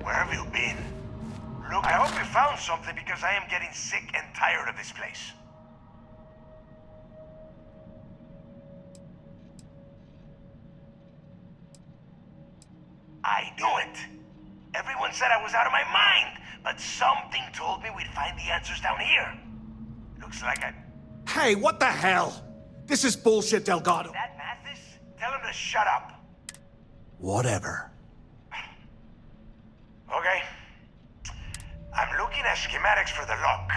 Where have you been? Look, I hope you found something because I am getting sick and tired of this place. I knew it. Everyone said I was out of my mind, but something told me we'd find the answers down here. Looks like I... Hey, what the hell? This is bullshit, Delgado. That Mathis? Tell him to shut up. Whatever. Okay. I'm looking at schematics for the lock,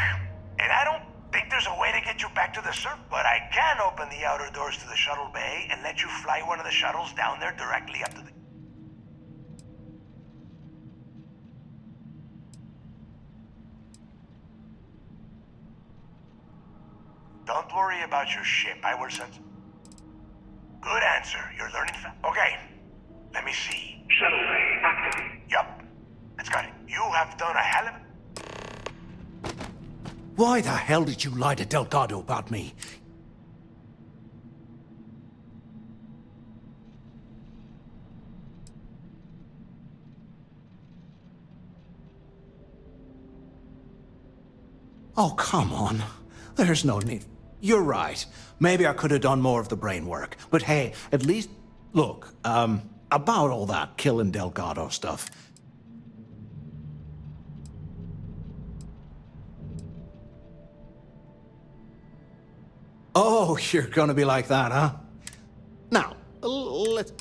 and I don't think there's a way to get you back to the surf, but I can open the outer doors to the shuttle bay and let you fly one of the shuttles down there directly up to the... Don't worry about your ship. I will send... Good answer. You're learning fast. Okay. Let me see. Shuttle bay activate. Yup. That's got it. You have done a hell of it. Why the hell did you lie to Delgado about me? Oh, come on. There's no need. You're right. Maybe I could have done more of the brain work. But hey, at least... Look, about all that killing Delgado stuff... Oh, you're gonna be like that, huh? Now, let's...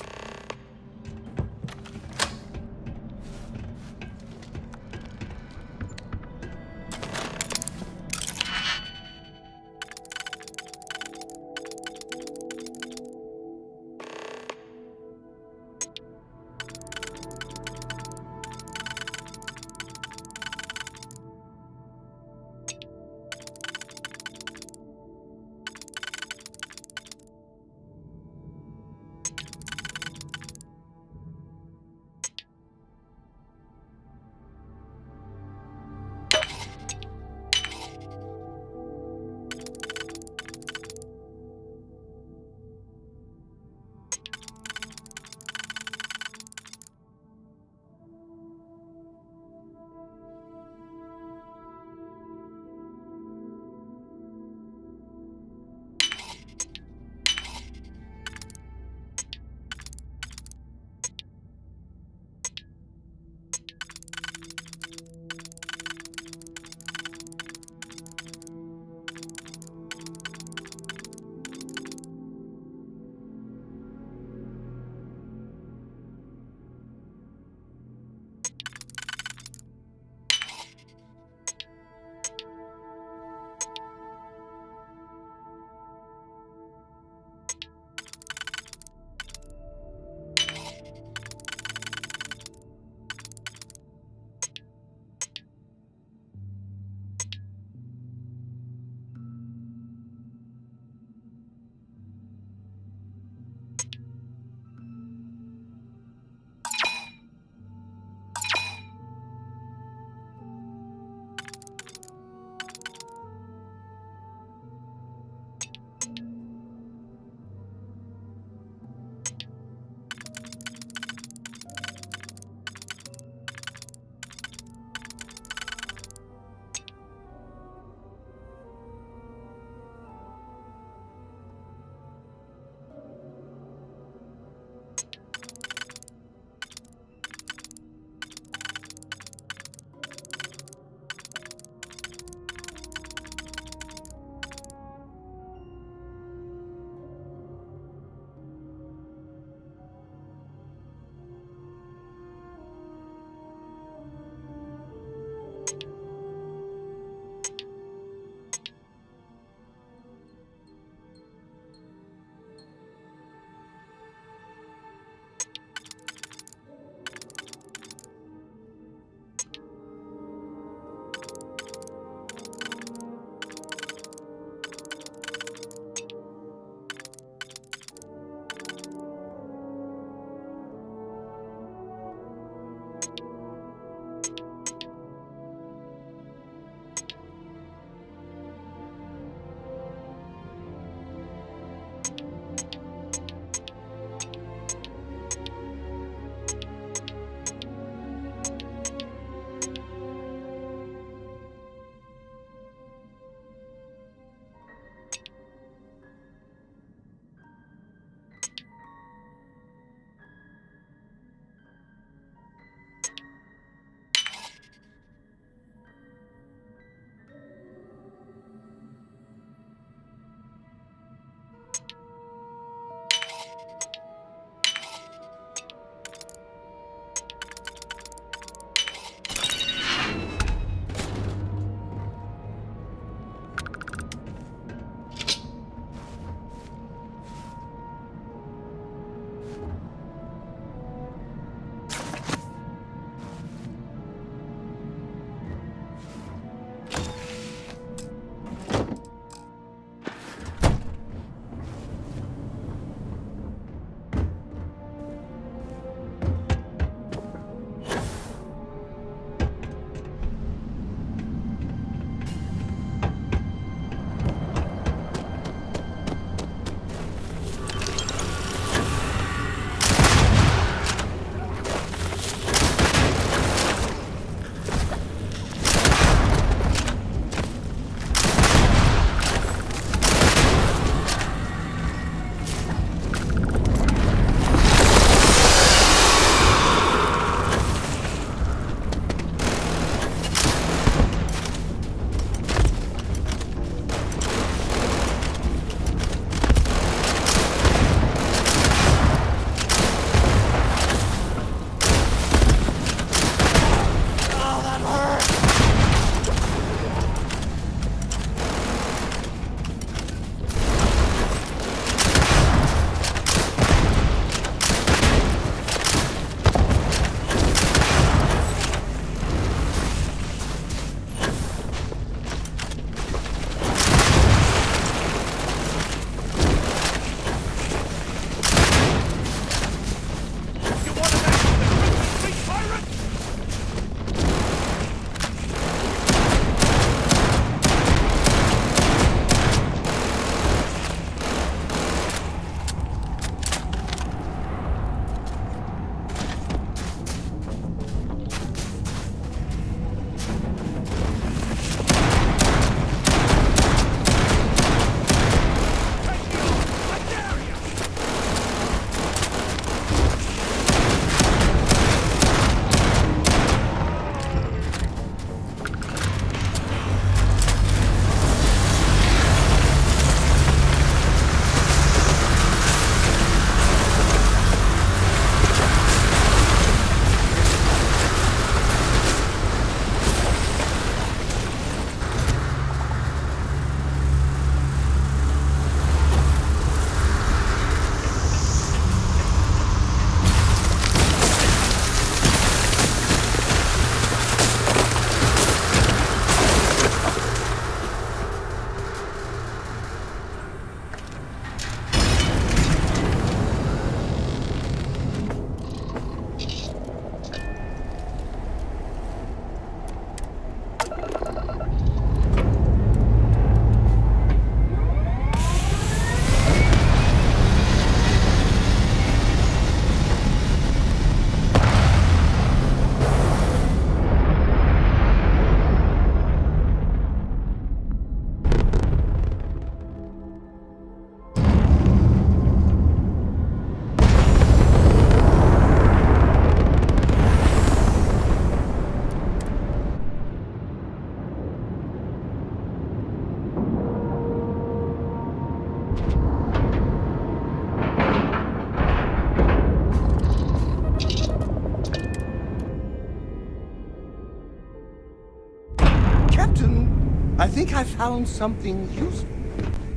I think I found something useful.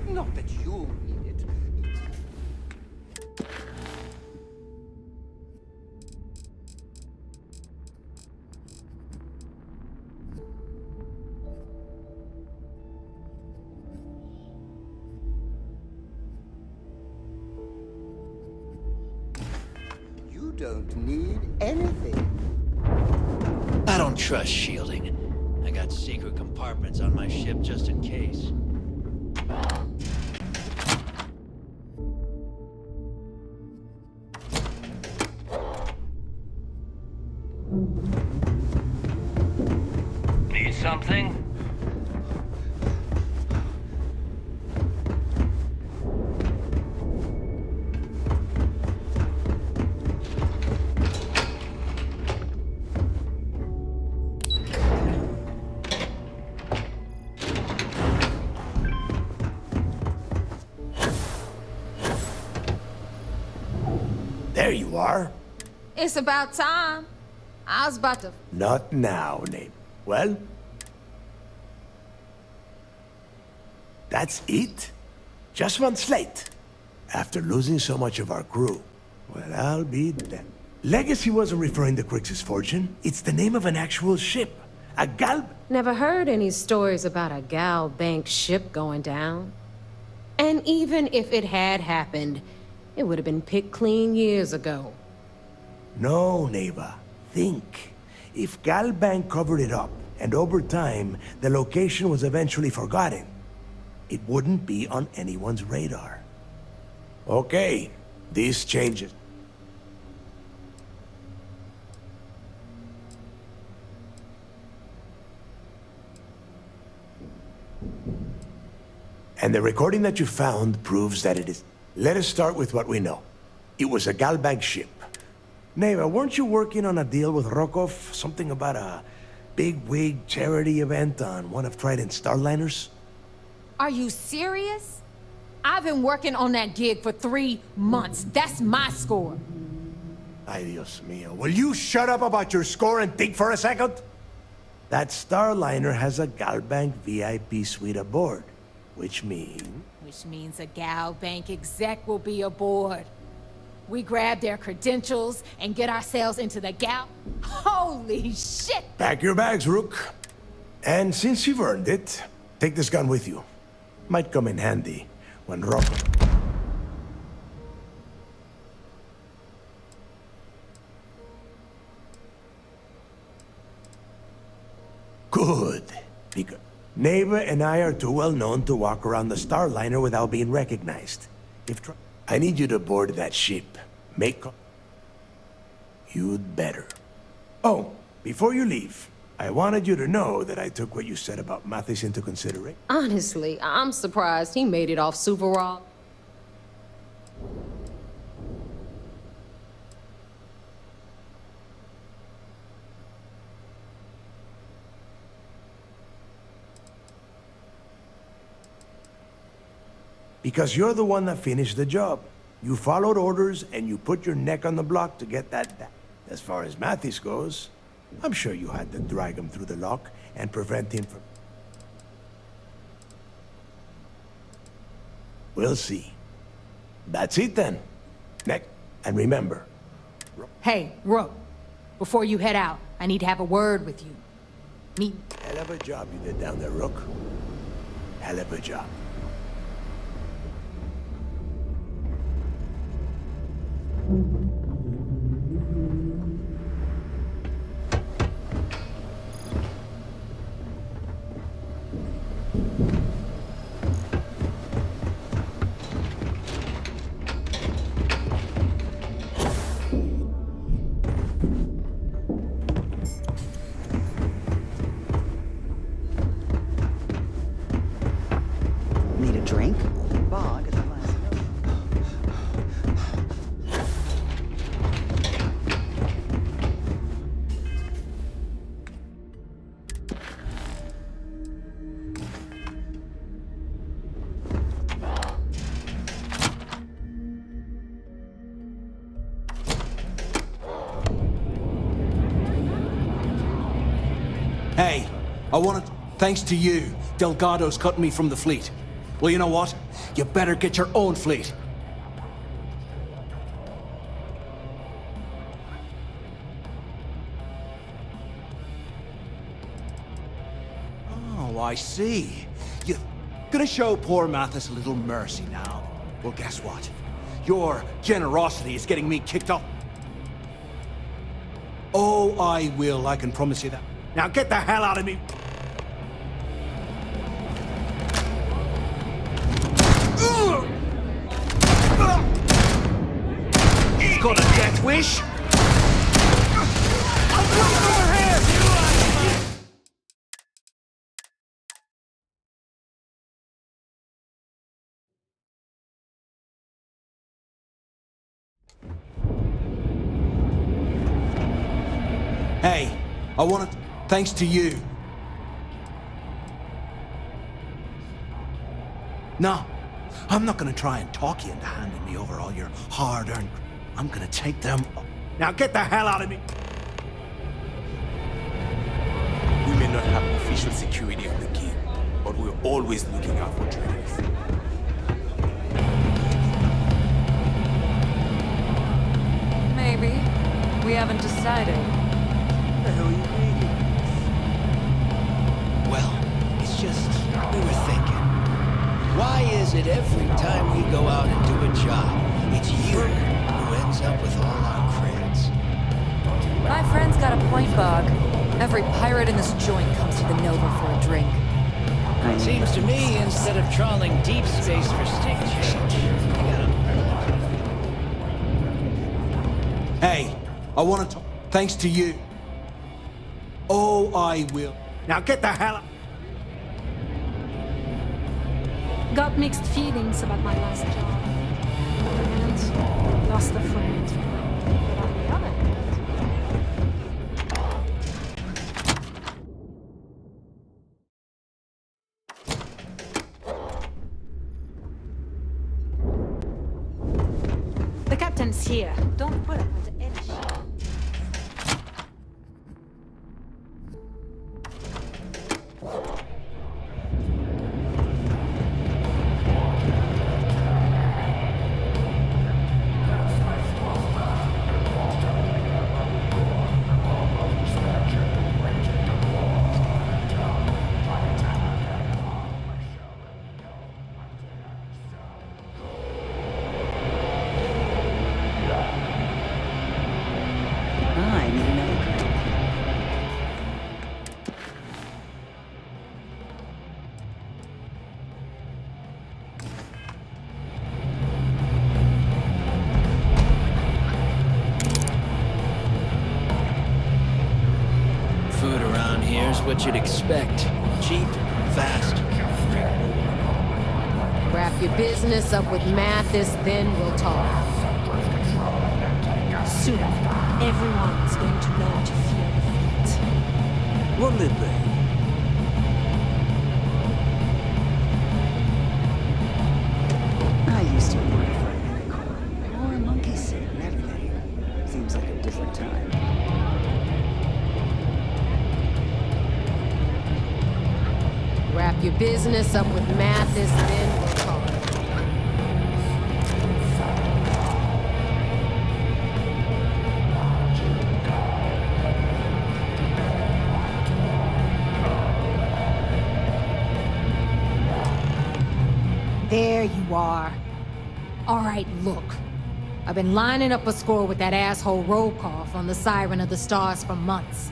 Not that you'll need it. You don't need anything. I don't trust shielding. I got secret compartments on my ship just in case. Need something? There you are. It's about time. I was about to... Not now, Nate. Well? That's it? Just one slate? After losing so much of our crew, Well, I'll be damned. Legacy wasn't referring to Crix's fortune. It's the name of an actual ship. A gal... Never heard any stories about a gal bank ship going down. And even if it had happened, it would have been picked clean years ago. No, Neva. Think. If Gal Bank covered it up, and over time, the location was eventually forgotten, it wouldn't be on anyone's radar. Okay, this changes. And the recording that you found proves that it is. Let us start with what we know. It was a Galbank ship. Neva, weren't you working on a deal with Rokov? Something about a big-wig charity event on one of Trident's starliners? Are you serious? I've been working on that gig for 3 months. That's my score. Ay, Dios mío. Will you shut up about your score and think for a second? That starliner has a Galbank VIP suite aboard. Which means a gal bank exec will be aboard. We grab their credentials and get ourselves into the gal... Holy shit! Pack your bags, Rook. And since you've earned it, take this gun with you. Might come in handy when Rock... Good. Because Neva and I are too well known to walk around the starliner without being recognized. I need you to board that ship. You'd better. Oh, before you leave, I wanted you to know that I took what you said about Mathis into consideration. Honestly, I'm surprised he made it off super raw. Because you're the one that finished the job. You followed orders and you put your neck on the block to get that back. As far as Mathis goes, I'm sure you had to drag him through the lock and prevent him from... We'll see. That's it then. Next. And remember... Hey, Rook, before you head out, I need to have a word with you. Me. Hell of a job you did down there, Rook. Hell of a job. Need a drink? Bog at the last note. Hey, I wanted... Thanks to you, Delgado's cut me from the fleet. Well, you know what? You better get your own fleet. Oh, I see. You're gonna show poor Mathis a little mercy now. Well, guess what? Your generosity is getting me kicked off. Oh, I will, I can promise you that. Now get the hell out of me! Got a death wish? I'm coming over here! Hey, I wanted... Thanks to you. No, I'm not gonna try and talk you into handing me over all your hard-earned... I'm gonna take them... Now get the hell out of me! We may not have official security of the king, but we're always looking out for traitors. We haven't decided. What the hell are you reading? Well, it's just, we were thinking. Why is it every time we go out and do a job, it's you who ends up with all our credits? My friend's got a point, Bog. Every pirate in this joint comes to the Nova for a drink. Seems to me, instead of trawling deep space for stick change, you gotta... Hey, I want to talk. Thanks to you. Oh, I will. Now get the hell up. Got mixed feelings about my last job. And lost a friend. But on the other hand... The captain's here. Don't put up with any shit. I need another drink. Food around here's what you'd expect. Cheap, fast. Wrap your business up with Mathis, then we'll talk. Soon, everyone is going to learn to fear defeat. What'll it be? I used to work for a unicorn. Or a monkey suit and everything. Seems like a different time. Wrap your business up with Mathis, then we'll talk. There you are. All right, look. I've been lining up a score with that asshole Rokoff on the Siren of the Stars for months.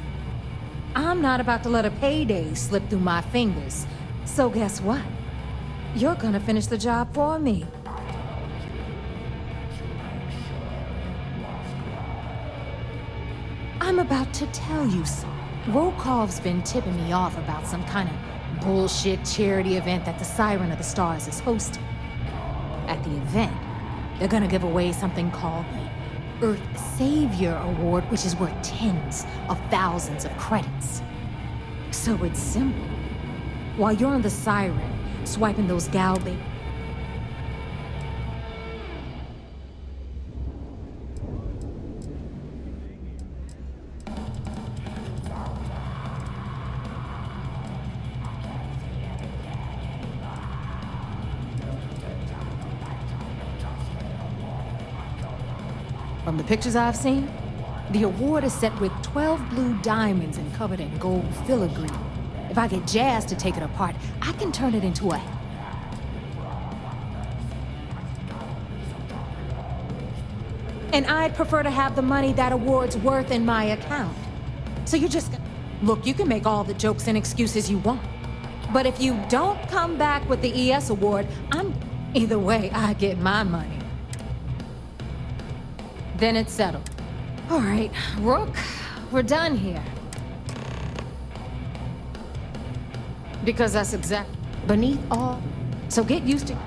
I'm not about to let a payday slip through my fingers. So guess what? You're gonna finish the job for me. I'm about to tell you something. Rokoff's been tipping me off about some kind of bullshit charity event that the Siren of the Stars is hosting. At the event, they're gonna give away something called the Earth Savior Award, which is worth tens of thousands of credits. So it's simple. While you're on the Siren, swiping those gal baby. From the pictures I've seen, the award is set with 12 blue diamonds and covered in gold filigree. If I get Jazz to take it apart, I can turn it into a... And I'd prefer to have the money that award's worth in my account. So you're just gonna... Look, you can make all the jokes and excuses you want. But if you don't come back with the ES award, I'm... Either way, I get my money. Then it's settled. All right, Rook, we're done here. Because that's exact beneath all. So get used to...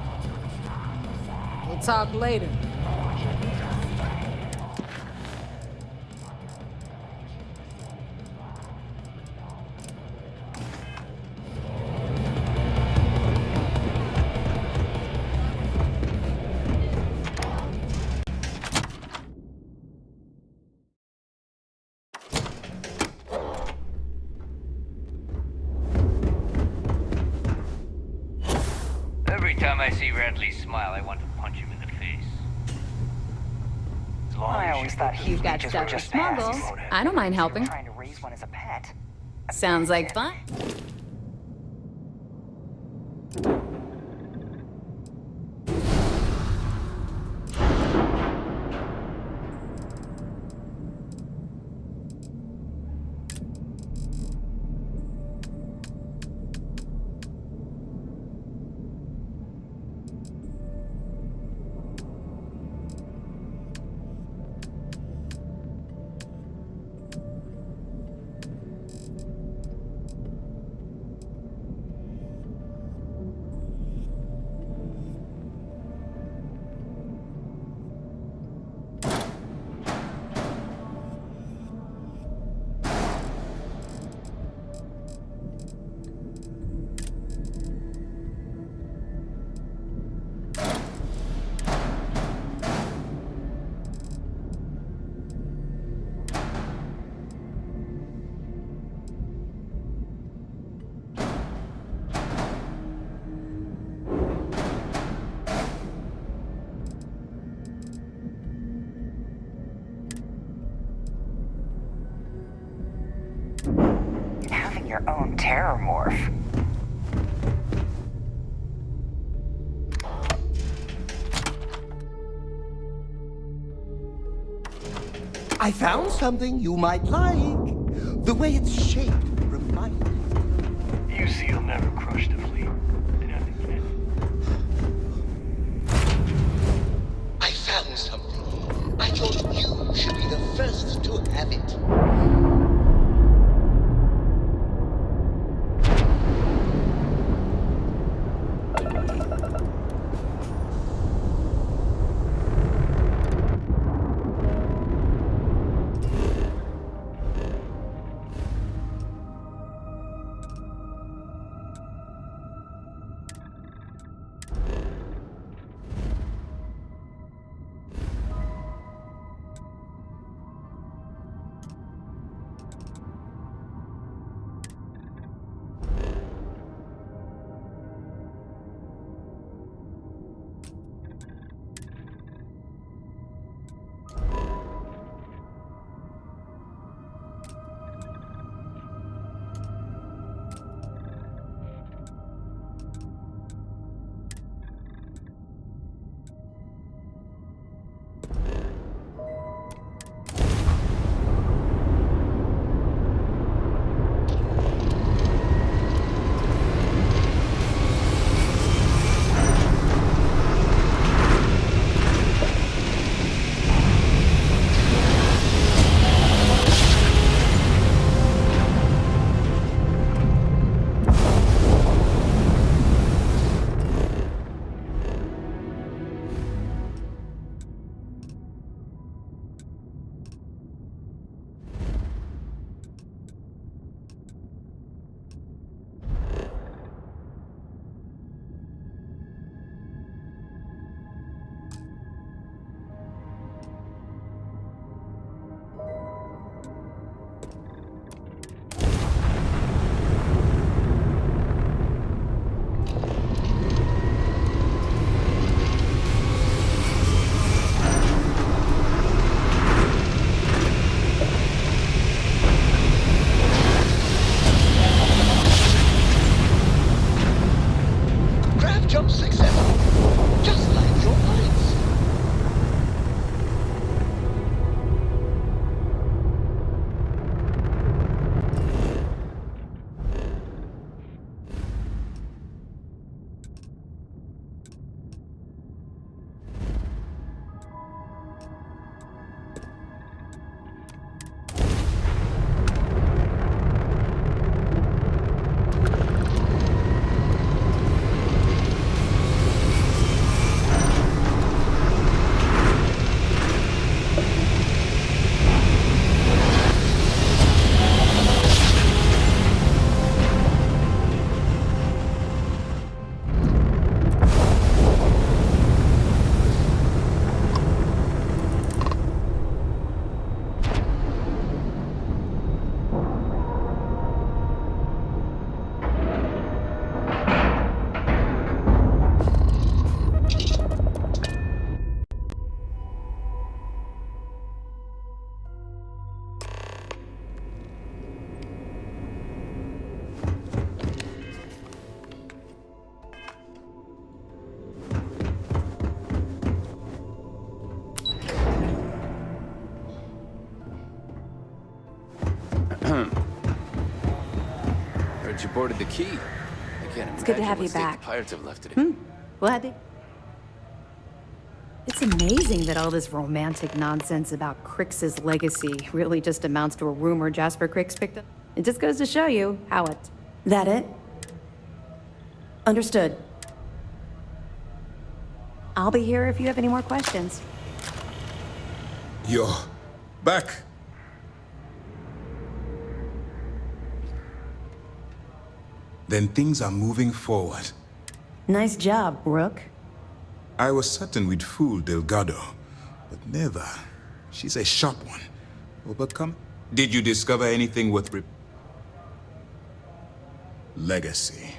We'll talk later. Every time I see Radley smile, I want to punch him in the face. As I always thought You've huge got beaches were stuff to just smuggle. pests. I don't mind helping. Trying to raise one as a pet. Sounds like fun. Having your own terror morph. I found something you might like. The way it's shaped reminds me. You see, you'll never crush the fleet. I found something. I thought you should be the first to have it. you boarded the key. I can't It's good to imagine have what you state back. the pirates have left it in. Glad to... It's amazing that all this romantic nonsense about Crix's legacy really just amounts to a rumor Jasper Crix picked up. It just goes to show you how it... That it? Understood. I'll be here if you have any more questions. You're back. Then things are moving forward. Nice job, Rook. I was certain we'd fool Delgado, but never. She's a sharp one. Overcome. Did you discover anything worth legacy?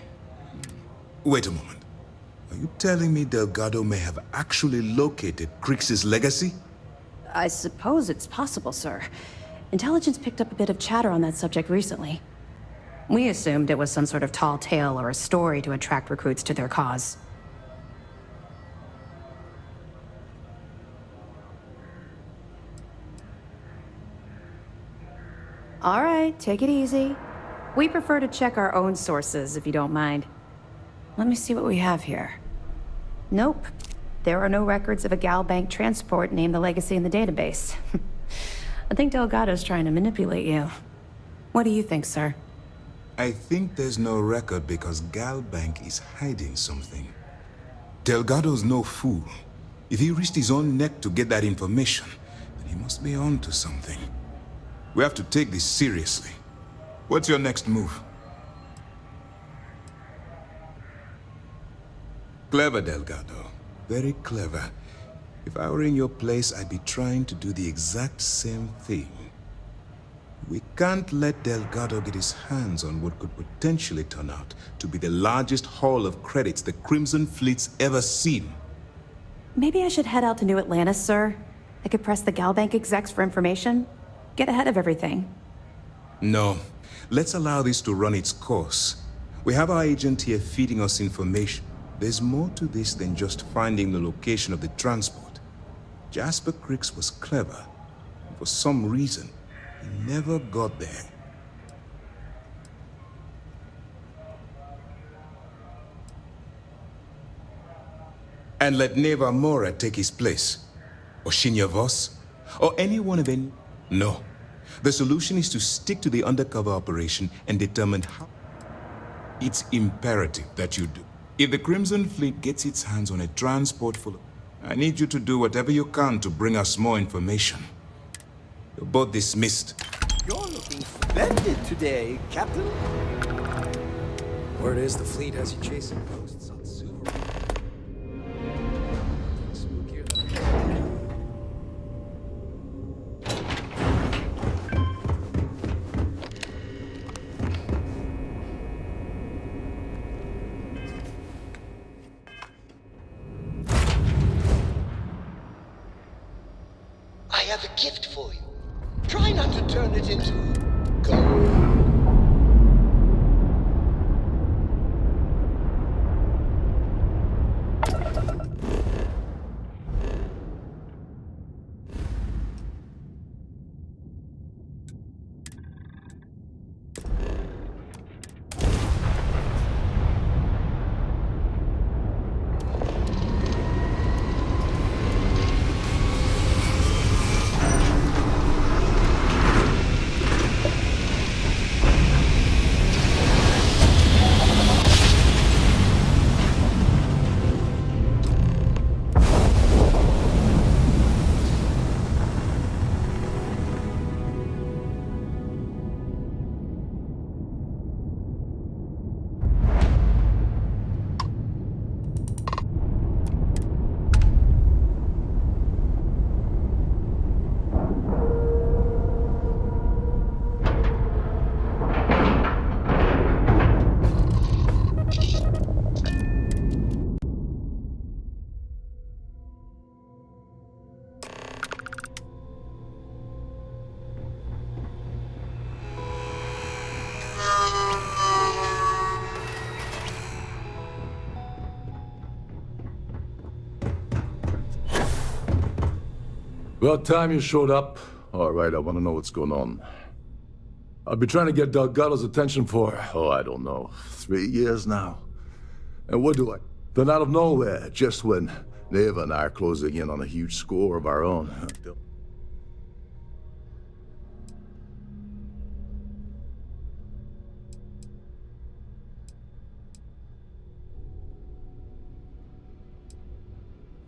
Wait a moment. Are you telling me Delgado may have actually located Crix's legacy? I suppose it's possible, sir. Intelligence picked up a bit of chatter on that subject recently. We assumed it was some sort of tall tale or a story to attract recruits to their cause. All right, take it easy. We prefer to check our own sources, if you don't mind. Let me see what we have here. Nope. There are no records of a Gal Bank transport named the Legacy in the database. I think Delgado's trying to manipulate you. What do you think, sir? I think there's no record because Gal Bank is hiding something. Delgado's no fool. If he risked his own neck to get that information, then he must be on to something. We have to take this seriously. What's your next move? Clever, Delgado. Very clever. If I were in your place, I'd be trying to do the exact same thing. We can't let Delgado get his hands on what could potentially turn out to be the largest haul of credits the Crimson Fleet's ever seen. Maybe I should head out to New Atlantis, sir. I could press the Gal Bank execs for information. Get ahead of everything. No. Let's allow this to run its course. We have our agent here feeding us information. There's more to this than just finding the location of the transport. Jasper Crix was clever. For some reason, he never got there. And let Neva Mora take his place. Or Shinya Voss. Or anyone of any... No. The solution is to stick to the undercover operation and determine how... It's imperative that you do. If the Crimson Fleet gets its hands on a transport full of... I need you to do whatever you can to bring us more information. You're both dismissed. You're looking splendid today, Captain. Word is the fleet has you chasing ghosts on Silver. Spookier than I have a gift for you. Try not to turn it into gold. About time you showed up. All right, I want to know what's going on. I've been trying to get Delgado's attention for, oh, I don't know, 3 years now. And what do I? Then out of nowhere, just when Neva and I are closing in on a huge score of our own.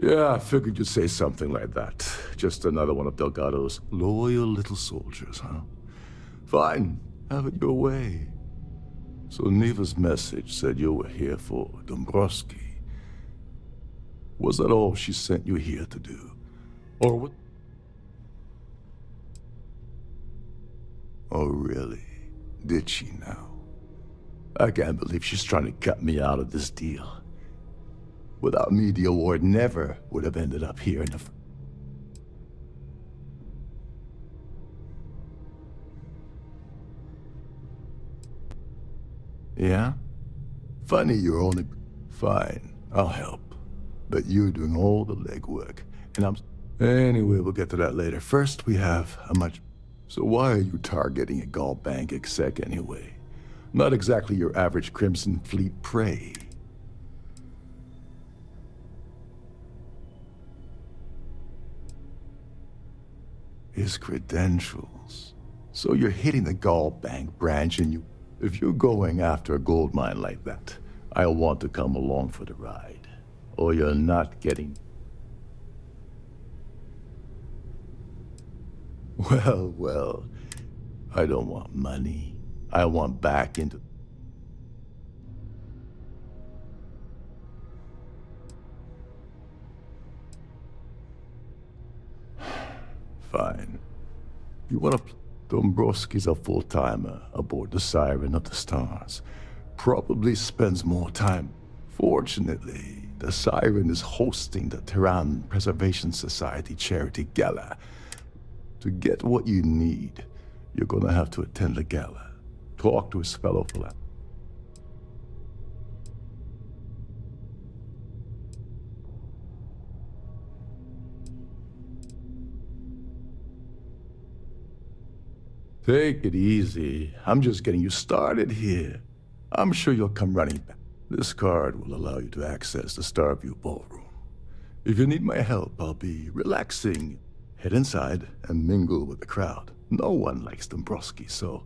Yeah, I figured you'd say something like that. Just another one of Delgado's loyal little soldiers, huh? Fine, have it your way. So Neva's message said you were here for Dombrowski. Was that all she sent you here to do? Or what? Oh, really? Did she now? I can't believe she's trying to cut me out of this deal. Without me, the award never would have ended up here in the... Yeah? Funny you're only... Fine, I'll help. But you're doing all the legwork, and I'm... Anyway, we'll get to that later. First, we have a much... So why are you targeting a Gall Bank exec anyway? Not exactly your average Crimson Fleet prey. His credentials. So you're hitting the Gall Bank branch and you... If you're going after a gold mine like that, I'll want to come along for the ride. Or you're not getting... Well, well, I don't want money. I want back into... Fine. You want to... Dombrowski's a full-timer aboard the Siren of the Stars. Probably spends more time. Fortunately, the Siren is hosting the Tehran Preservation Society charity gala. To get what you need, you're gonna have to attend the gala. Talk to his fellow philanthropists. Take it easy. I'm just getting you started here. I'm sure you'll come running back. This card will allow you to access the Starfield ballroom. If you need my help, I'll be relaxing. Head inside and mingle with the crowd. No one likes Dombrowski, so...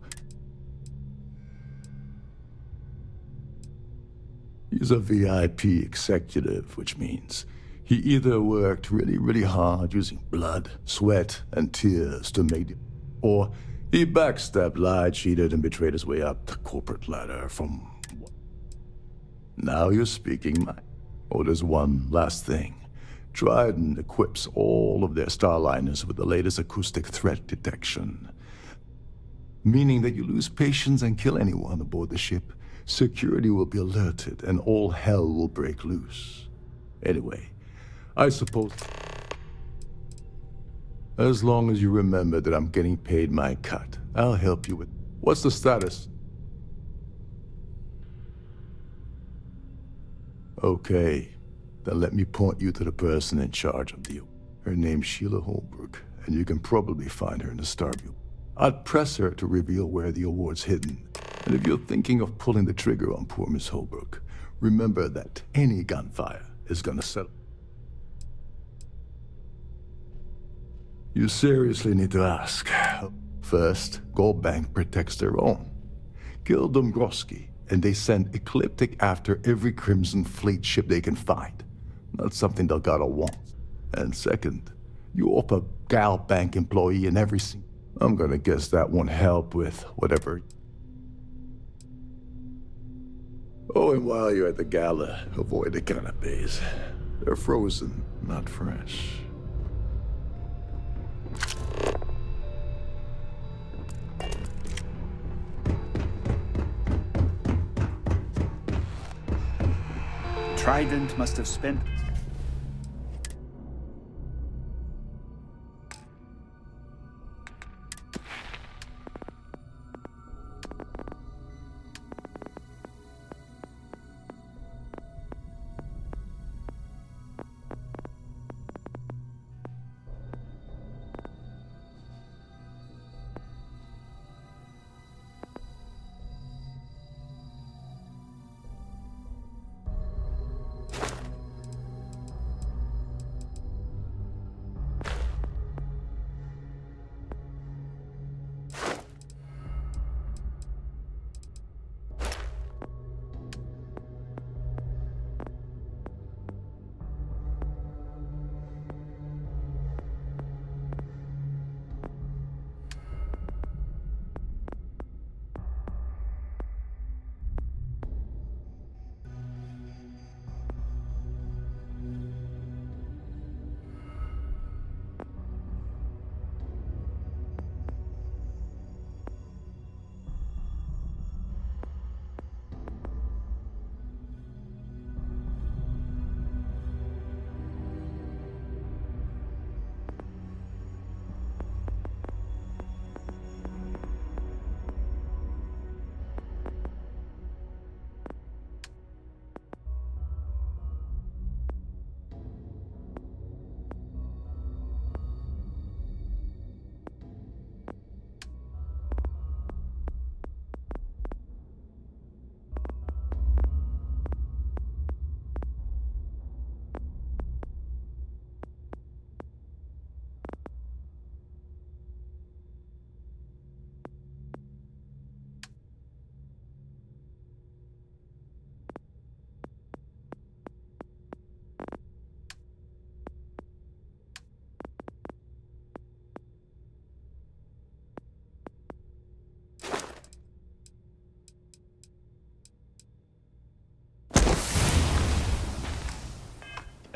He's a VIP executive, which means he either worked really, really hard using blood, sweat, and tears to make it, or he backstabbed, lied, cheated, and betrayed his way up the corporate ladder from... Now you're speaking my... Oh, there's one last thing. Trident equips all of their starliners with the latest acoustic threat detection. Meaning that you lose patience and kill anyone aboard the ship, security will be alerted and all hell will break loose. Anyway, I suppose... As long as you remember that I'm getting paid my cut, I'll help you with... What's the status? Okay, then let me point you to the person in charge of the... Her name's Sheila Holbrook, and you can probably find her in the Starview. I'd press her to reveal where the award's hidden. And if you're thinking of pulling the trigger on poor Miss Holbrook, remember that any gunfire is gonna settle. You seriously need to ask. First, Gold Bank protects their own. Kill Dombrowski, and they send Ecliptic after every Crimson Fleet ship they can find. Not something Delgado wants. And second, you offer Gal Bank employee in every scene. I'm gonna guess that won't help with whatever. Oh, and while you're at the gala, avoid the canapes. They're frozen, not fresh. Trident must have spent...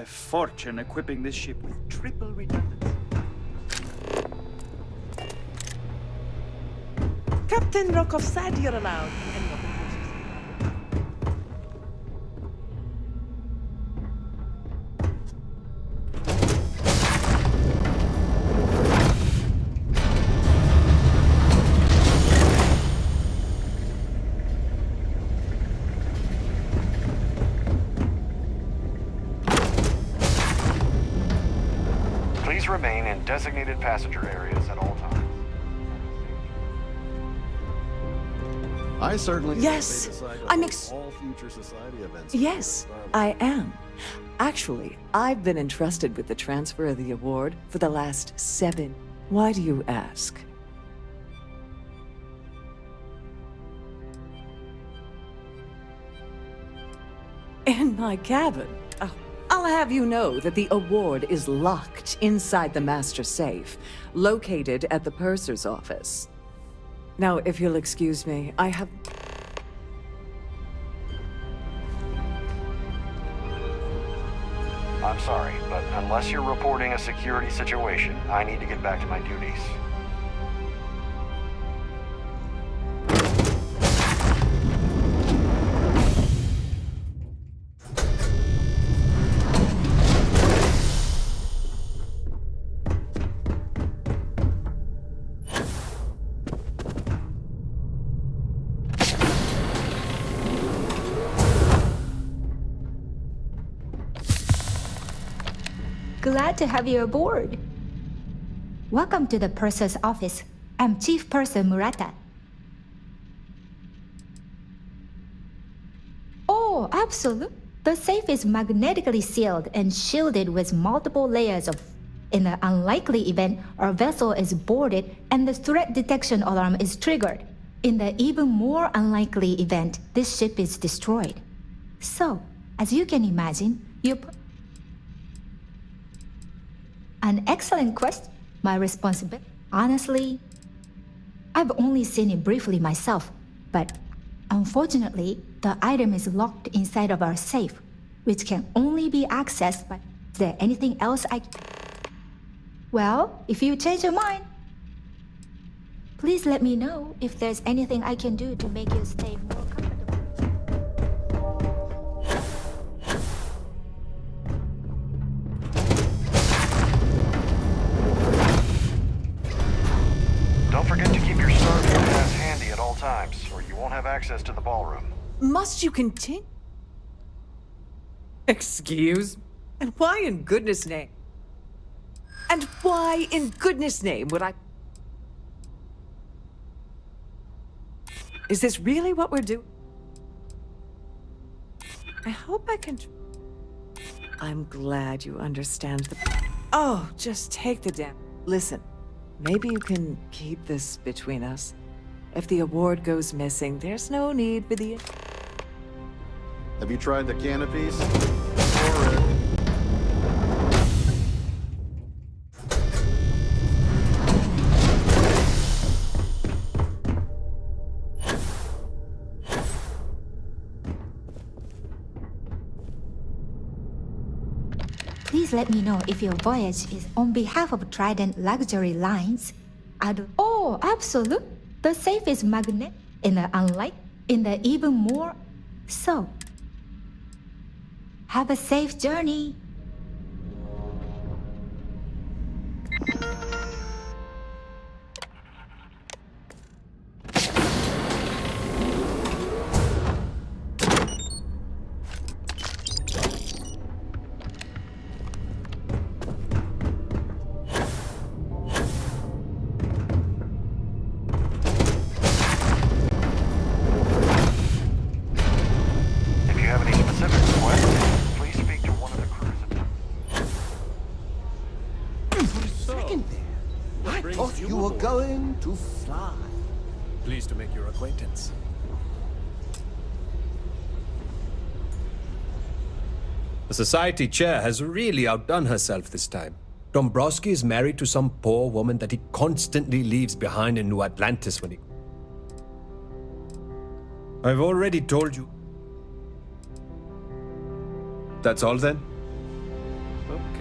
a fortune equipping this ship with triple redundancy. Captain Rokov said you're allowed. Please remain in designated passenger areas at all times. I certainly Yes, I'm all future society events. Yes, I am. Actually, I've been entrusted with the transfer of the award for the last 7. Why do you ask? In my cabin. Oh, I'll have you know that the award is locked inside the master safe, located at the purser's office. Now, if you'll excuse me, I have... I'm sorry, but unless you're reporting a security situation, I need to get back to my duties. Glad to have you aboard. Welcome to the purser's office. I'm Chief Purser Murata. Oh, absolutely. The safe is magnetically sealed and shielded with multiple layers of... In the unlikely event, our vessel is boarded and the threat detection alarm is triggered. In the even more unlikely event, this ship is destroyed. So, as you can imagine, you... An excellent question. My responsibility. Honestly, I've only seen it briefly myself, but unfortunately, the item is locked inside of our safe, which can only be accessed by... Is there anything else I... Well, if you change your mind, please let me know if there's anything I can do to make your stay more comfortable. Don't forget to keep your Starfield pass handy at all times, or you won't have access to the ballroom. Must you continue? Excuse? And why in goodness name? And why in goodness name would I... Is this really what we're doing? I hope I can... I'm glad you understand the... Oh, just take the damn... Listen, maybe you can keep this between us. If the award goes missing, there's no need for the... Have you tried the canopies? Or, Please let me know if your voyage is on behalf of Trident Luxury Lines. Oh, absolutely. The safe is magnet in the even more. So, have a safe journey. You were going to fly. Pleased to make your acquaintance. The society chair has really outdone herself this time. Dombrowski is married to some poor woman that he constantly leaves behind in New Atlantis when he... I've already told you. That's all then?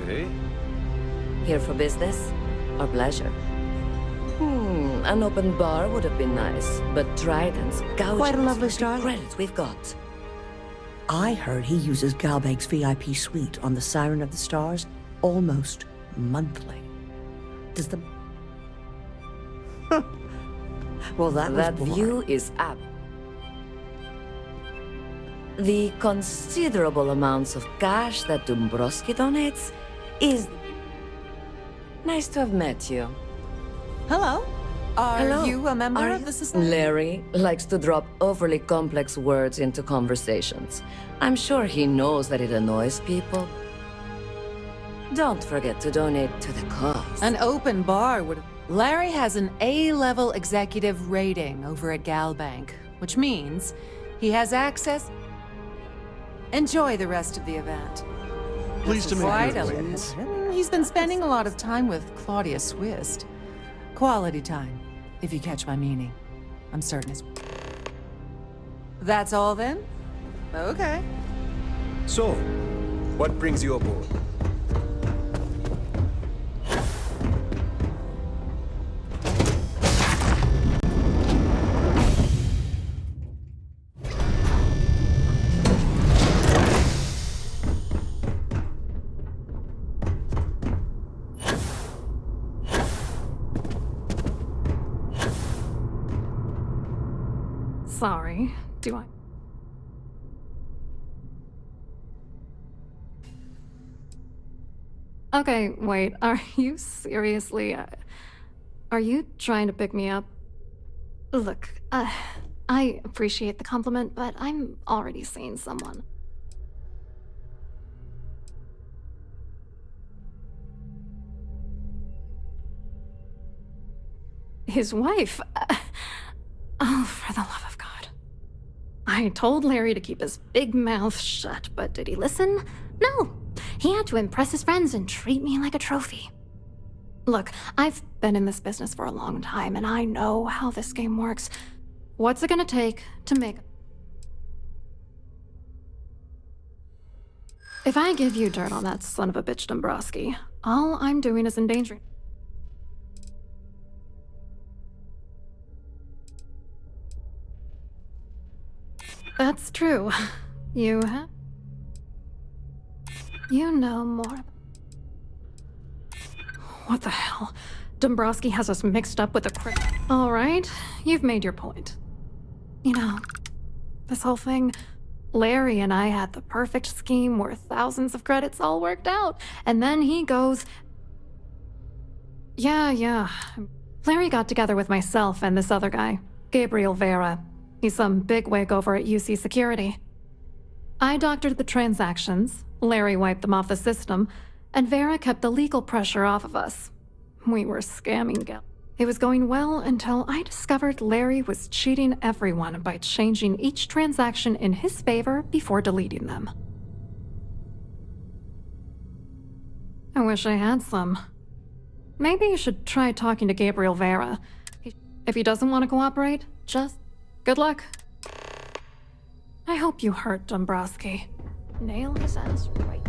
Okay. Here for business or pleasure? An open bar would have been nice, but Trident's gouging Quite a us lovely for the start. credits we've got. I heard he uses Galbank's VIP suite on the Siren of the Stars almost monthly. Does the... Well, That was view is up. The considerable amounts of cash that Dombrowski donates is... Nice to have met you. Hello. Are Hello. you a member Are of you? the society? Larry likes to drop overly complex words into conversations. I'm sure he knows that it annoys people. Don't forget to donate to the cause. An open bar would... Larry has an A-level executive rating over at Galbank, which means he has access... Enjoy the rest of the event. Pleased to meet Quite you. a list. He's been spending a lot of time with Claudia Swist. Quality time, if you catch my meaning. I'm certain it's... That's all then? Okay. So, what brings you aboard? Sorry. Do I? Okay, wait. Are you seriously... are you trying to pick me up? Look, I appreciate the compliment, but I'm already seeing someone. His wife? Oh, for the love of God. I told Larry to keep his big mouth shut, but did he listen? No. He had to impress his friends and treat me like a trophy. Look, I've been in this business for a long time, and I know how this game works. What's it gonna take to make... If I give you dirt on that son of a bitch Dombrowski, all I'm doing is endangering... That's true. You have... You know more... What the hell? Dombrowski has us mixed up with a All right, you've made your point. You know, this whole thing... Larry and I had the perfect scheme worth thousands of credits all worked out, and then he goes... Yeah. Larry got together with myself and this other guy, Gabriel Vera. He's some bigwig over at UC Security. I doctored the transactions, Larry wiped them off the system, and Vera kept the legal pressure off of us. We were scamming Gal. It was going well until I discovered Larry was cheating everyone by changing each transaction in his favor before deleting them. I wish I had some. Maybe you should try talking to Gabriel Vera. If he doesn't want to cooperate, just good luck. I hope you hurt Dombrowski. Nail his ass right.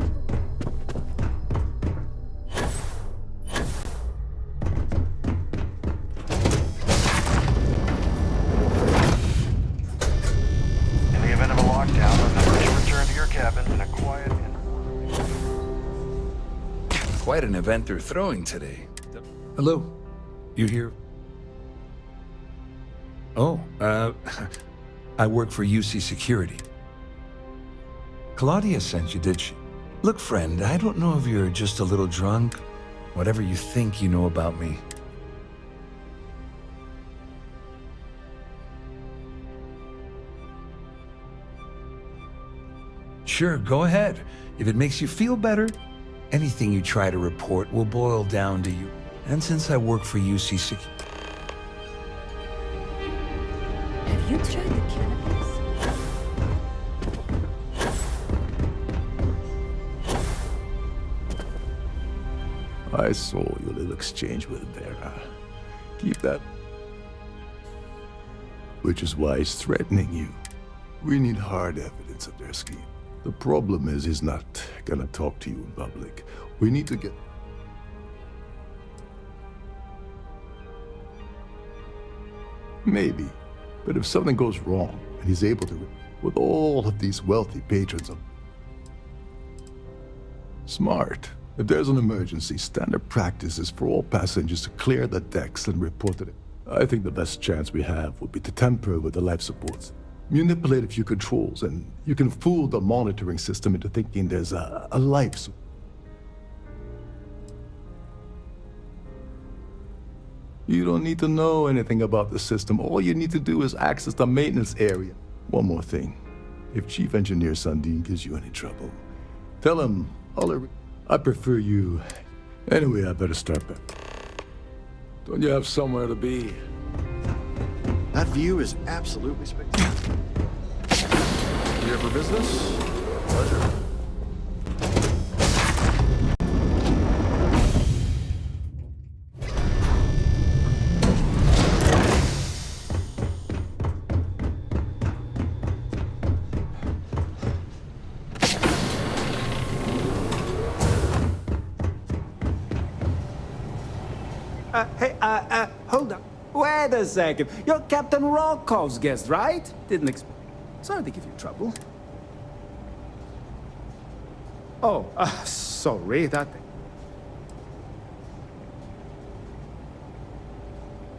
In the event of a lockdown, remember to return to your cabin in a quiet and... Quite an event they're throwing today. Hello? You here? Oh, I work for UC Security. Claudia sent you, did she? Look, friend, I don't know if you're just a little drunk. Whatever you think you know about me. Sure, go ahead. If it makes you feel better, anything you try to report will boil down to you. And since I work for UC Security... Have you tried the cannabis? I saw your little exchange with Vera. Keep that. Which is why he's threatening you. We need hard evidence of their scheme. The problem is he's not gonna talk to you in public, We need to get... Maybe. But if something goes wrong, and he's able to... With all of these wealthy patrons of... Smart. If there's an emergency, standard practice is for all passengers to clear the decks and report it. I think the best chance we have would be to tamper with the life supports. Manipulate a few controls, and you can fool the monitoring system into thinking there's a life support. You don't need to know anything about the system. All you need to do is access the maintenance area. One more thing. If Chief Engineer Sundin gives you any trouble, tell him I prefer you. Anyway, I better start back. Don't you have somewhere to be? That view is absolutely spectacular. Here for business? Pleasure. Hold on. Wait a second. You're Captain Rokov's guest, right? Didn't expect... Sorry to give you trouble. Oh, sorry, that...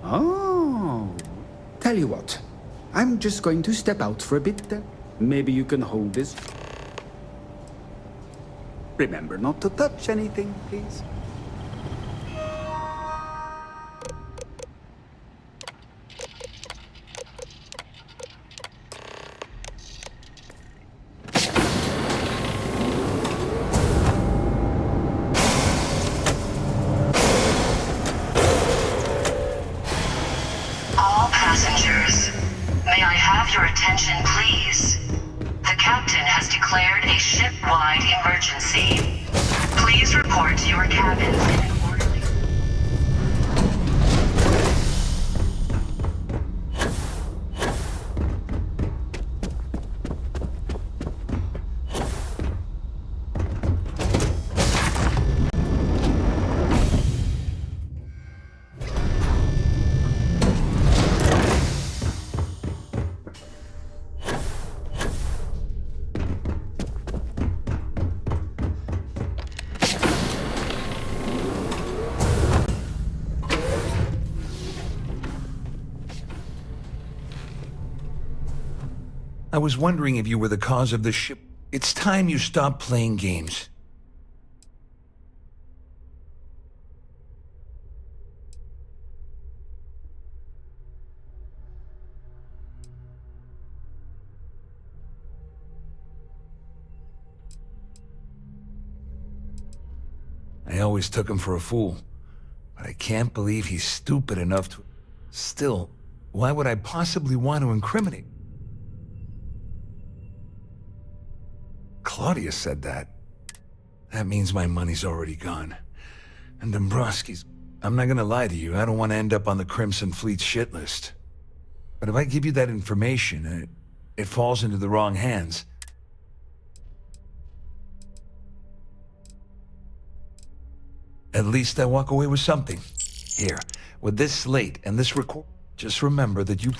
Oh. Tell you what. I'm just going to step out for a bit then. Maybe you can hold this. Remember not to touch anything, please. I was wondering if you were the cause of the ship. It's time you stop playing games. I always took him for a fool, but I can't believe he's stupid enough to... Still, why would I possibly want to incriminate? Claudia said that. That means my money's already gone. And Dombrowski's... I'm not gonna lie to you, I don't want to end up on the Crimson Fleet's shit list. But if I give you that information, it falls into the wrong hands. At least I walk away with something. Here, with this slate and this record, just remember that you...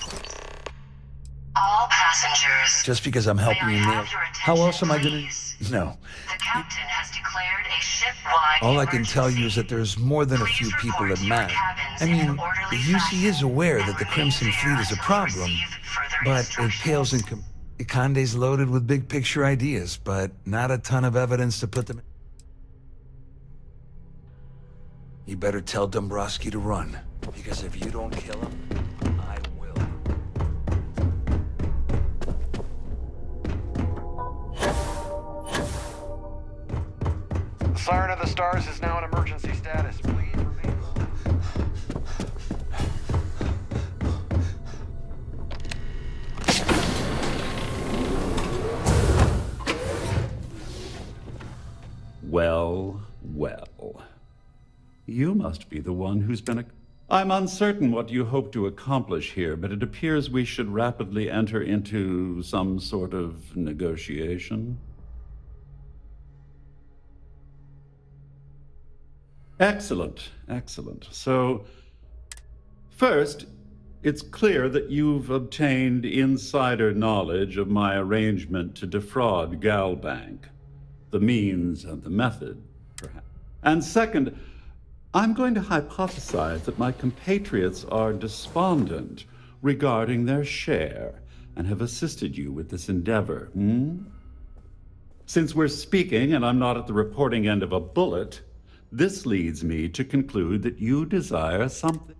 All passengers. Just because I'm helping you nail... How else am I gonna... No. The captain has declared a ship-wide All I can tell you is that there's more than a few people that matter. I mean, the UC is aware that the Crimson Fleet is a problem, but it pales in... Ikande's loaded with big-picture ideas, but not a ton of evidence to put them... You better tell Dombrowski to run, because if you don't kill him, I will. The Siren of the Stars is now in emergency status. Please remain. Well, well. You must be the one who's been I'm uncertain what you hope to accomplish here, but it appears we should rapidly enter into some sort of negotiation. Excellent, excellent. So, first, it's clear that you've obtained insider knowledge of my arrangement to defraud Galbank. The means and the method, perhaps. And second, I'm going to hypothesize that my compatriots are despondent regarding their share and have assisted you with this endeavor. Since we're speaking and I'm not at the reporting end of a bullet, this leads me to conclude that you desire something.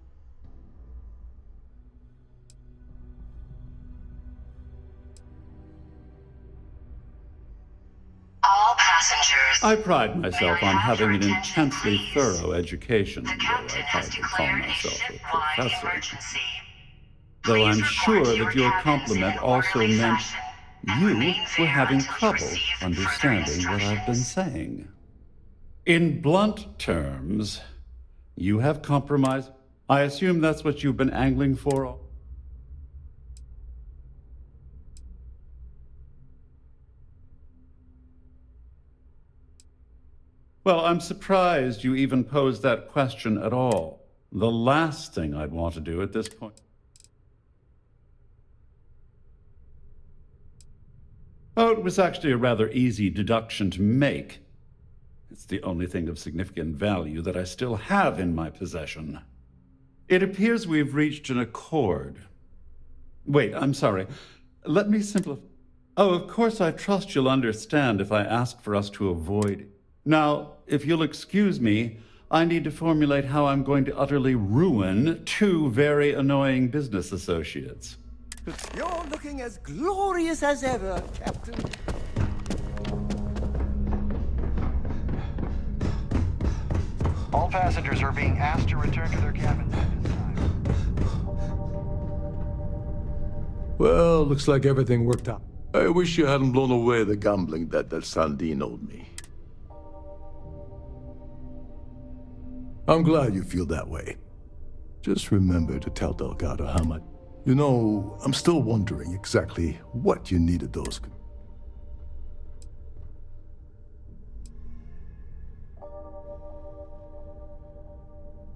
All passengers. I pride myself on having an intensely thorough education, though I hardly call myself a professor. Though I'm sure that your compliment also meant you were having trouble understanding what I've been saying. In blunt terms, you have compromised. I assume that's what you've been angling for? Well, I'm surprised you even posed that question at all. The last thing I'd want to do at this point. Oh, it was actually a rather easy deduction to make. It's the only thing of significant value that I still have in my possession. It appears we've reached an accord. Wait, I'm sorry. Let me simplify. Oh, of course, I trust you'll understand if I ask for us to avoid. Now, if you'll excuse me, I need to formulate how I'm going to utterly ruin two very annoying business associates. You're looking as glorious as ever, Captain. All passengers are being asked to return to their cabins at this time. Well, looks like everything worked out. I wish you hadn't blown away the gambling debt that Sandine owed me. I'm glad you feel that way. Just remember to tell Delgado how much. You know, I'm still wondering exactly what you needed those.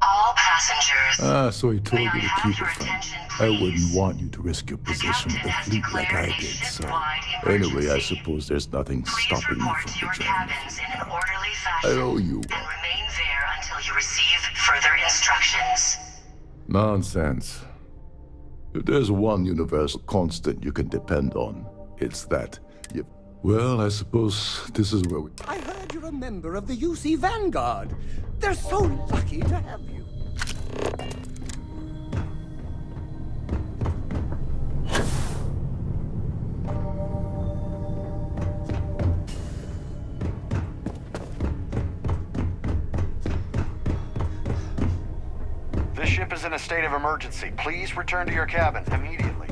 All passengers. So he told you to keep it from me. I wouldn't want you to risk your position with the fleet like I did, so... Anyway, I suppose there's nothing stopping you from the journey. I owe you one. And remain there until you receive further instructions. Nonsense. If there's one universal constant you can depend on, it's that you... Well, I suppose this is where we... I heard you're a member of the UC Vanguard. They're so lucky to have you. This ship is in a state of emergency. Please return to your cabin immediately.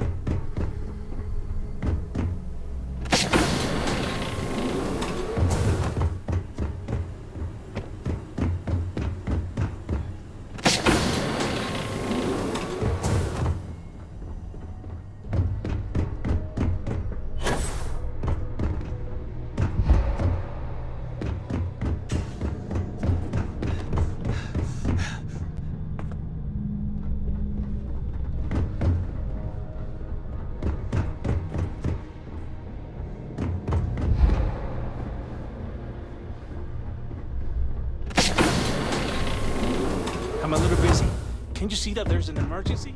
I'm a little busy. Can't you see that there's an emergency?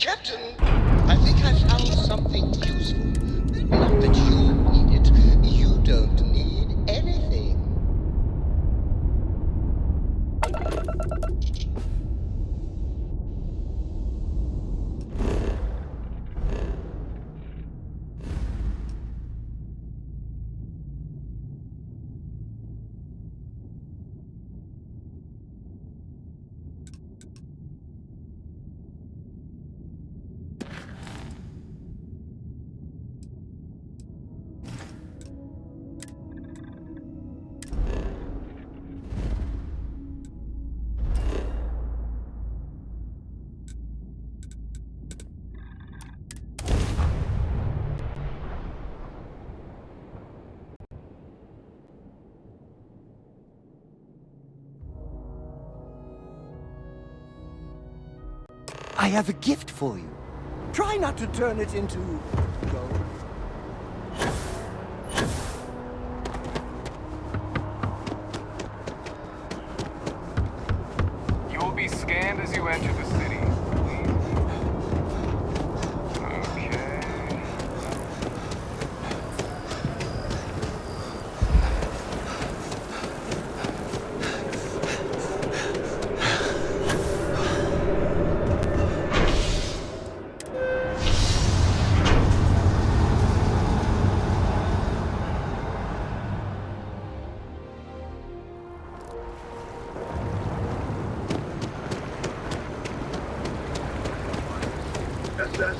Captain, I think I found something useful. Not that you need it. You don't need anything. I have a gift for you. Try not to turn it into gold. You will be scanned as you enter the city. Okay.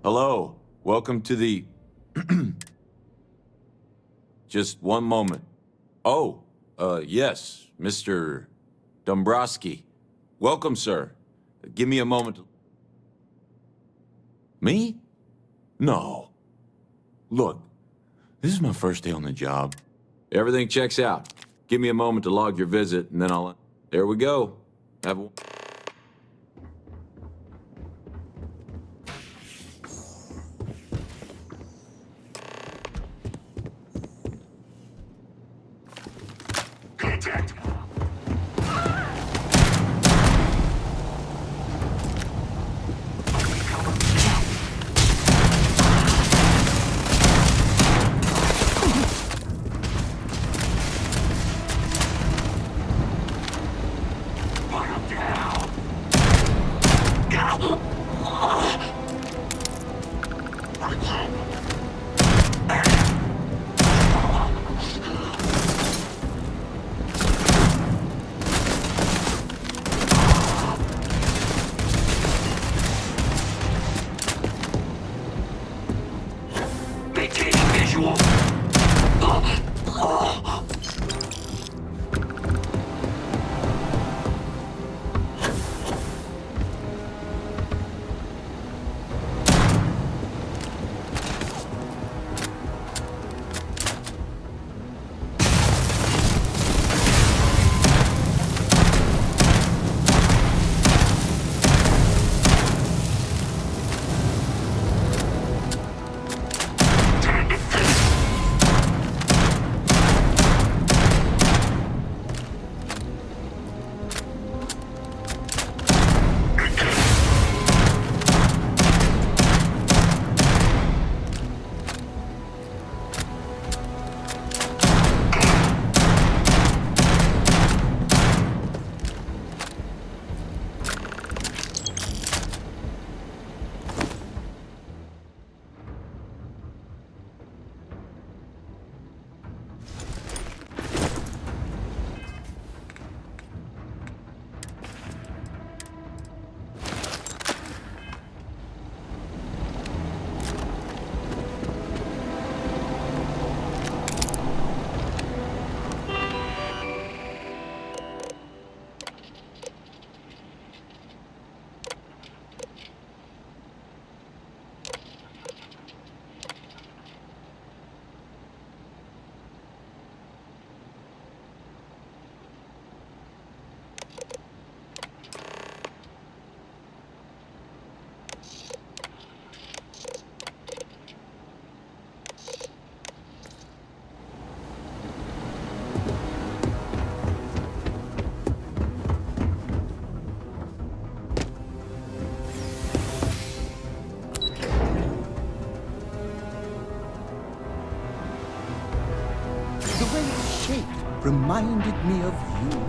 Hello, welcome to the... Just one moment. Oh, yes, Mr. Dombrowski. Welcome, sir. Give me a moment. Me? No. Look, this is my first day on the job. Everything checks out. Give me a moment to log your visit, and then I'll... There we go. Have a... Contact. Maintaining visual. Reminded me of you.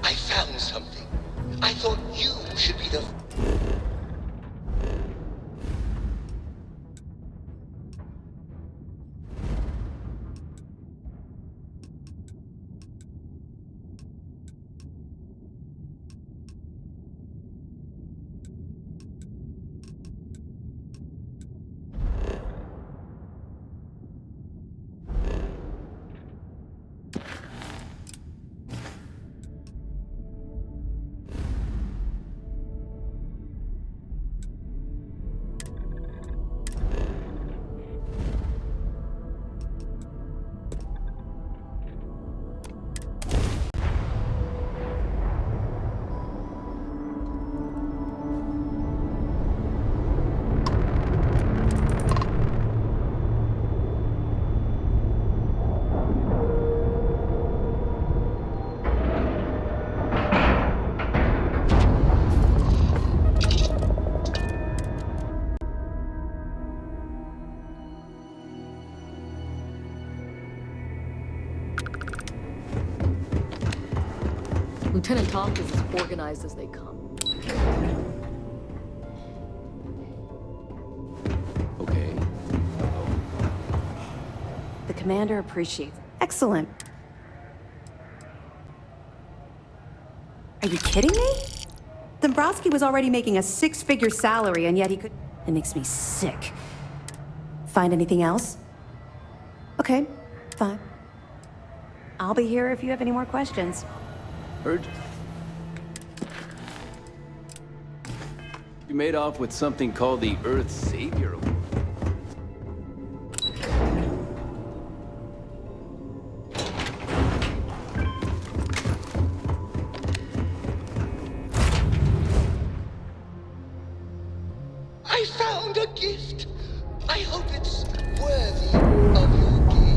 I found something. I thought you should be the... Lieutenant Tompkins is as organized as they come. Okay. The commander appreciates. Excellent. Are you kidding me? Dombrowski was already making a six-figure salary, and yet he could... It makes me sick. Find anything else? Okay, fine. I'll be here if you have any more questions. Heard. You made off with something called the Earth Savior Award. I found a gift. I hope it's worthy of your gaze.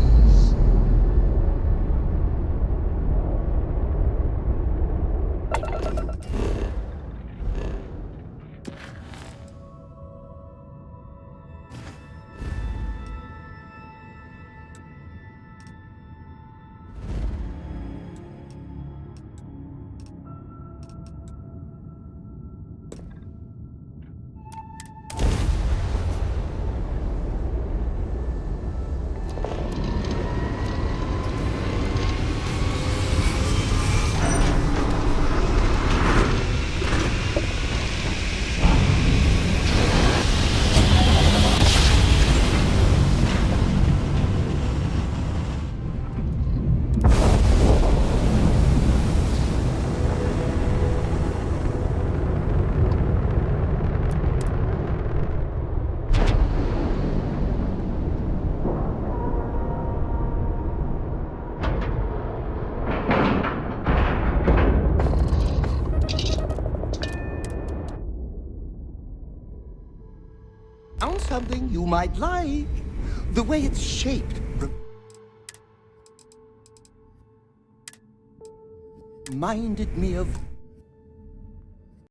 Found something you might like. The way it's shaped reminded me of